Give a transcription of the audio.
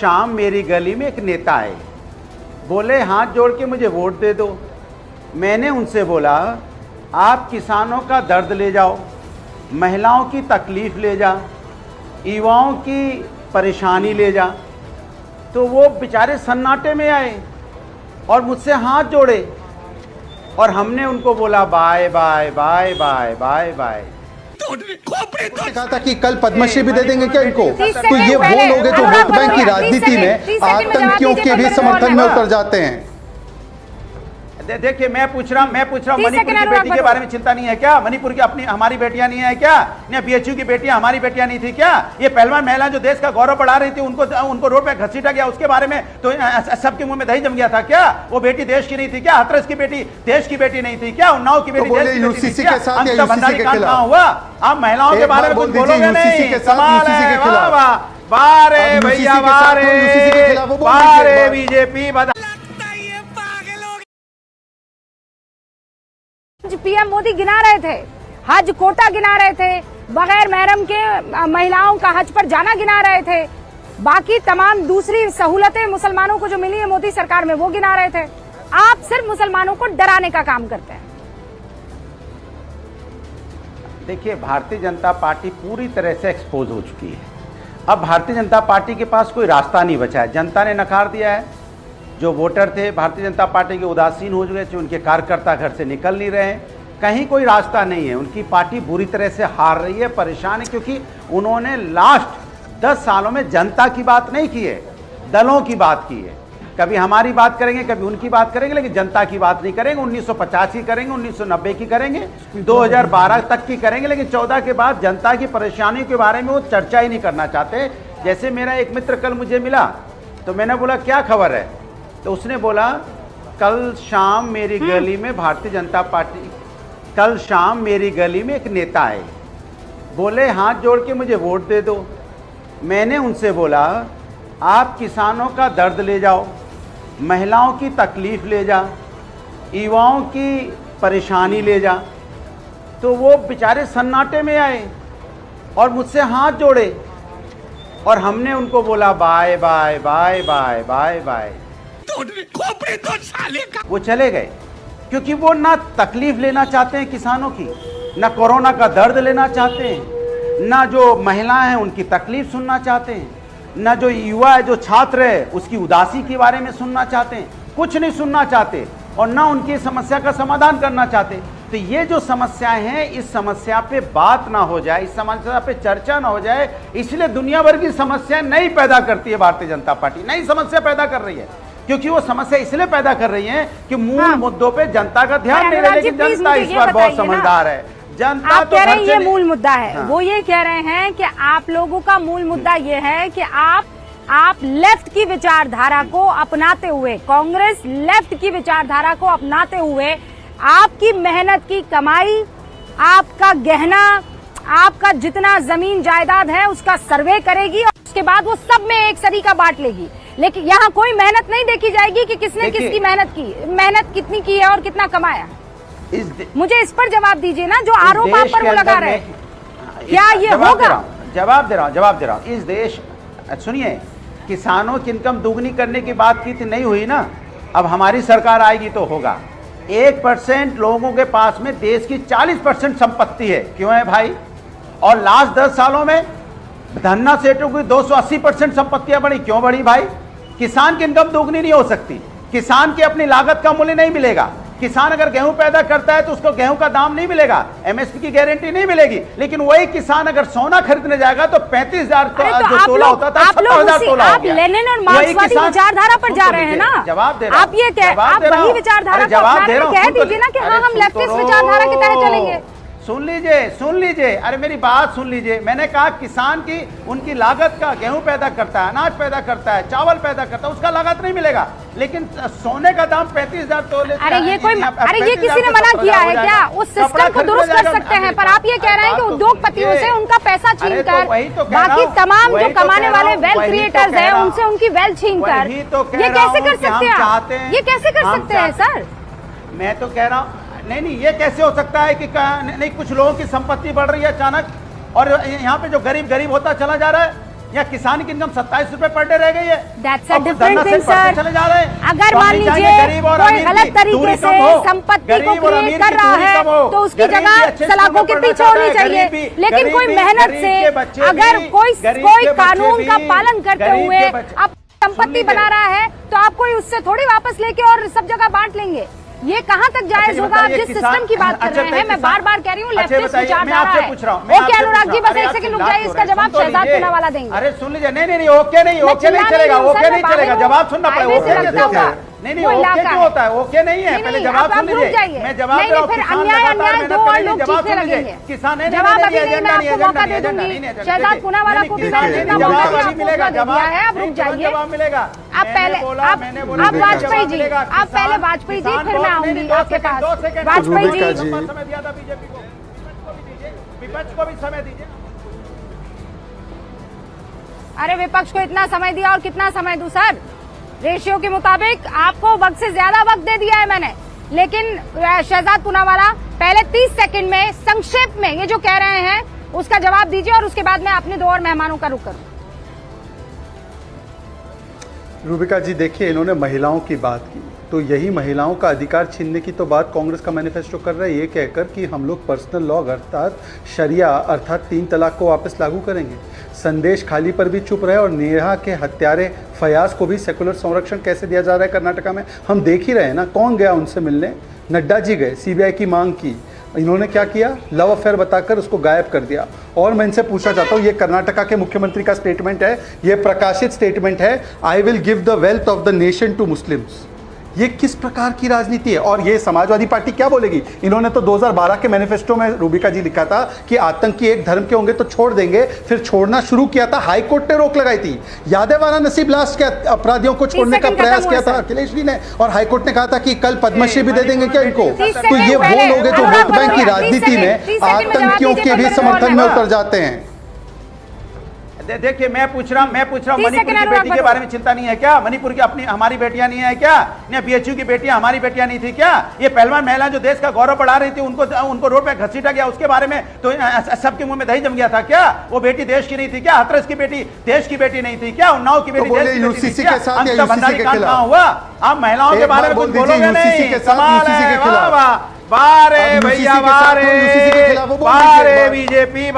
शाम मेरी गली में एक नेता आए, बोले हाथ जोड़ के मुझे वोट दे दो। मैंने उनसे बोला आप किसानों का दर्द ले जाओ, महिलाओं की तकलीफ ले जा, युवाओं की परेशानी ले जा। तो वो बेचारे सन्नाटे में आए और मुझसे हाथ जोड़े और हमने उनको बोला bye bye bye bye bye bye. कहा था कि कल पद्मश्री भी दे देंगे क्या इनको? तो ये वो लोग हैं जो वोट बैंक की राजनीति में आतंकियों के भी समर्थन में उतर जाते हैं। देखिए मैं पूछ रहा हूँ मणिपुर की बेटी के बारे में चिंता नहीं है क्या? मणिपुर की अपनी हमारी बेटियां नहीं है क्या? या बीएचयू की बेटियां हमारी बेटियां नहीं थी क्या? ये पहलवान महिला जो देश का गौरव बढ़ा रही थी उनको रोड पे घसीटा गया, उसके बारे में तो सबके मुंह में दही जम गया था क्या? वो बेटी देश की नहीं थी क्या? हाथरस की बेटी देश की बेटी नहीं थी क्या? उन्नाव की बेटी देश की यूसीसी के साथ या यूसीसी के खिलाफ हुआ? आप महिलाओं के बारे में कुछ बोलोगे नहीं? बारे भैया बारे बीजेपी पीएम मोदी गिना रहे थे, हज कोटा गिना रहे थे, बगैर महरम के महिलाओं का हज पर जाना गिना रहे थे, बाकी तमाम दूसरी सहूलतें मुसलमानों को जो मिली है मोदी सरकार में वो गिना रहे थे। आप सिर्फ मुसलमानों को डराने का काम करते हैं। देखिए भारतीय जनता पार्टी पूरी तरह से एक्सपोज हो चुकी है। अब भारतीय जनता पार्टी के पास कोई रास्ता नहीं बचा है। जनता ने नकार दिया है। जो वोटर थे भारतीय जनता पार्टी के उदासीन हो चुके, उनके कार्यकर्ता घर से निकल नहीं रहे हैं, कहीं कोई रास्ता नहीं है। उनकी पार्टी बुरी तरह से हार रही है, परेशान है, क्योंकि उन्होंने लास्ट 10 सालों में जनता की बात नहीं की है, दलों की बात की है। कभी हमारी बात करेंगे, कभी उनकी बात करेंगे, लेकिन जनता की बात नहीं करेंगे। 1950 की करेंगे, 1990 की करेंगे, 2012 तक की करेंगे, लेकिन 14 के बाद जनता की परेशानी के बारे में वो चर्चा ही नहीं करना चाहते। जैसे मेरा एक मित्र कल मुझे मिला तो मैंने बोला क्या खबर है, तो उसने बोला कल शाम मेरी गली में भारतीय जनता पार्टी, कल शाम मेरी गली में एक नेता आए, बोले हाथ जोड़ के मुझे वोट दे दो। मैंने उनसे बोला आप किसानों का दर्द ले जाओ, महिलाओं की तकलीफ ले जा, युवाओं की परेशानी ले जा। तो वो बेचारे सन्नाटे में आए और मुझसे हाथ जोड़े और हमने उनको बोला bye bye bye bye bye bye. वो चले गए क्योंकि वो ना तकलीफ लेना चाहते हैं किसानों की, ना कोरोना का दर्द लेना चाहते हैं, ना जो महिलाएं हैं उनकी तकलीफ सुनना चाहते हैं, ना जो युवा है, जो छात्र है, उसकी उदासी के बारे में सुनना चाहते हैं। कुछ नहीं सुनना चाहते और ना उनकी समस्या का समाधान करना चाहते। तो ये जो समस्याएं हैं, इस समस्या पे बात ना हो जाए, इस समस्या पे चर्चा ना हो जाए, इसलिए दुनिया भर की समस्याएं नई पैदा करती है भारतीय जनता पार्टी। नई समस्या पैदा कर रही है क्योंकि वो समस्या इसलिए पैदा कर रही है कि मूल मुद्दों पे जनता का ध्यान नहीं रहे। लेकिन जनता इस बार बहुत समझदार है। जनता आप कह रहे हैं ये मूल मुद्दा है। हाँ। वो ये कह रहे हैं कि आप लोगों का मूल मुद्दा ये है कि आप लेफ्ट की विचारधारा को अपनाते हुए, कांग्रेस लेफ्ट की विचारधारा को अपनाते हुए आपकी मेहनत की कमाई, आपका गहना, आपका जितना जमीन जायदाद है उसका सर्वे करेगी और उसके बाद वो सब में एक सरीका बांट लेगी। लेकिन यहाँ कोई मेहनत नहीं देखी जाएगी कि किसने किसकी मेहनत कितनी की है और कितना कमाया। मुझे इस पर जवाब दीजिए ना, जो आरोप आप पर वो लगा रहे हैं, क्या ये होगा? जवाब दे रहा हूँ। इस देश, सुनिए, किसानों की इनकम दुगनी करने की बात की थी, नहीं हुई ना। अब हमारी सरकार आएगी तो होगा। 1% लोगों के पास में देश की 40% संपत्ति है। क्यों है भाई? और लास्ट 10 सालों में धन्ना सेठों की 280% संपत्तियां बढ़ी। क्यों बढ़ी भाई? किसान की इनकम दोगुनी नहीं हो सकती, किसान की अपनी लागत का मूल्य नहीं मिलेगा। किसान अगर गेहूं पैदा करता है तो उसको गेहूं का दाम नहीं मिलेगा, एमएसपी की गारंटी नहीं मिलेगी। लेकिन वही किसान अगर सोना खरीदने जाएगा तो 35,000 जो तोला होता था 70,000 तोला हो गया। लेनिन और मार्क्सवादी विचारधारा पर जा रहे हैं ना। जवाब दे रहा, आप ये आप वही विचारधारा कह दीजिए ना कि हाँ हम लेफ्टिस्ट विचारधारा के तहत चलेंगे। सुन लीजिए, अरे मेरी बात सुन लीजिए। मैंने कहा किसान की उनकी लागत का, गेहूं पैदा करता है, अनाज पैदा करता है, चावल पैदा करता है, उसका लागत नहीं मिलेगा। लेकिन सोने का दाम 35,000 तोले। अरे ये किसी ने मना किया है क्या? उस सिस्टम को दुरुस्त कर सकते हैं, पर आप ये कह रहे हैं कि उद्योगपतियों से उनका पैसा छीनकर, बाकी तमाम जो कमाने वाले वेल्थ क्रिएटर्स हैं उनसे उनकी वेल्थ छीनकर, ये कैसे कर सकते हैं आप? ये कैसे कर सकते हैं सर? मैं तो कह रहा हूँ नहीं, ये कैसे हो सकता है कि नहीं कुछ लोगों की संपत्ति बढ़ रही है अचानक और यहाँ पे जो गरीब होता चला जा रहा है। या किसान की इनकम 27 रुपए पर डे रह गई है। That's a अब different धरना से thing, बढ़ते sir. चले जा रहे हैं। अगर तो मान हम चाहेंगे लीजिए गरीब और कोई अमीर गलत की तरीके दूरी से कम हो, संपत्ति को गरीब और अमीर क्रिएट कर की रहा दूरी है कम हो, तो उसकी गरीब जगह भी अच्छे सलाखों के स्कूलों में पीछे पढ़ना होनी चाहता है, चाहिए। गरीब भी- लेकिन कोई गरीब मेहनत के से बच्चे अगर भी- कोई गरीब कोई के बच्चे कानून का भी- पालन करते गरीब हुए के बच्चे- अब संपत्ति बना रहा है तो आप कोई उससे थोड़ी वापस लेके और सब जगह बांट लेंगे। ये कहाँ तक जायज होगा? आप जिस सिस्टम की बात कर रहे हैं, मैं बार बार कह रही हूँ लेफ्टिस्ट विचारधारा है। ओके अनुराग जी, बस एक सेकंड रुक जाइए, इसका जवाब शहजाद पूनावाला देंगे। अरे सुन लीजिए, नहीं ओके नहीं चलेगा, ओके नहीं चलेगा, जवाब सुनना पड़ेगा। ओके नहीं ओके क्यों होता है? ओके नहीं है, पहले जवाब सुन लीजिए। मैं जवाब दे रहा हूँ, फिर किसान अन्याय लगातार अन्याय मेहनत दो और कर रहे हैं, लोग जवाब चीखने सुन लीजिए। लगेंगे। किसान जवाब अभी नहीं, मैं आपको मौका दे दूंगी। शहजाद पूनावाला को भी मैंने जितना मौका दिया आपको उतना दे दिया है, अब रुक जाइए। जवाब मिलेगा। आप पहले आप वाजपेयी जी, आप पहले वाजपेयी जी, फिर मैं आऊंगी आपके पास। वाजपेयी रूबिका जी, जी। समय दिया था बीजेपी को, विपक्ष को भी समय दीजिए। अरे विपक्ष को इतना समय दिया और कितना समय दूं सर? रेशियो के मुताबिक आपको वक्त से ज्यादा वक्त दे दिया है मैंने। लेकिन शहजाद पूनावाला पहले 30 सेकंड में संक्षेप में ये जो कह रहे हैं उसका जवाब दीजिए और उसके बाद मैं अपने दो और मेहमानों का रुख करूं। रूबिका जी देखिए, इन्होंने महिलाओं की बात की, तो यही महिलाओं का अधिकार छीनने की तो बात कांग्रेस का मैनिफेस्टो कर रहा है, ये कहकर कि हम लोग पर्सनल लॉ अर्थात शरिया अर्थात 3 तलाक को वापस लागू करेंगे। संदेश खाली पर भी चुप रहे और नेहा के हत्यारे फयाज को भी सेकुलर संरक्षण कैसे दिया जा रहा है कर्नाटका में, हम देख ही रहे हैं ना। कौन गया उनसे मिलने? नड्डा जी गए, सीबीआई की मांग की, इन्होंने क्या किया? लव अफेयर बताकर उसको गायब कर दिया। और मैं इनसे पूछना चाहता हूँ, ये कर्नाटका के मुख्यमंत्री का स्टेटमेंट है, ये प्रकाशित स्टेटमेंट है, I will give the wealth of the nation to Muslims. ये किस प्रकार की राजनीति है? और ये समाजवादी पार्टी क्या बोलेगी? इन्होंने तो 2012 के मैनिफेस्टो में रूबिका जी लिखा था कि आतंकी एक धर्म के होंगे तो छोड़ देंगे, फिर छोड़ना शुरू किया था, हाई कोर्ट ने रोक लगाई थी। याद है वाराणसी ब्लास्ट के अपराधियों को छोड़ने का प्रयास किया था अखिलेश जी ने, और हाई कोर्ट ने कहा था कि कल पद्मश्री भी दे देंगे क्या इनको? तो ये वो लोग हैं जो वोट बैंक की राजनीति में आतंकियों के भी समर्थन में उतर जाते हैं। देखिए मैं पूछ रहा हूँ मणिपुर की बेटी के बारे में चिंता नहीं है क्या? मणिपुर की अपनी हमारी बेटियां नहीं है क्या? बीएचयू की बेटियां हमारी बेटियां नहीं थी क्या? ये पहलवान महिला जो देश का गौरव बढ़ा रही थी, उनको रोड पे घसीटा गया, उसके बारे में तो सबके मुंह में दही जम गया था क्या? वो बेटी देश की नहीं थी क्या? हाथरस की बेटी देश की बेटी नहीं थी क्या? उन्नाव की बेटी देश की बेटी थी क्या? अंकिता भंडारी कांड कहां हुआ? आप महिलाओं के बारे में कुछ बोलोगे नहीं? कमाल है, वाह वाह, वाह रे भैया, वाह रे बीजेपी।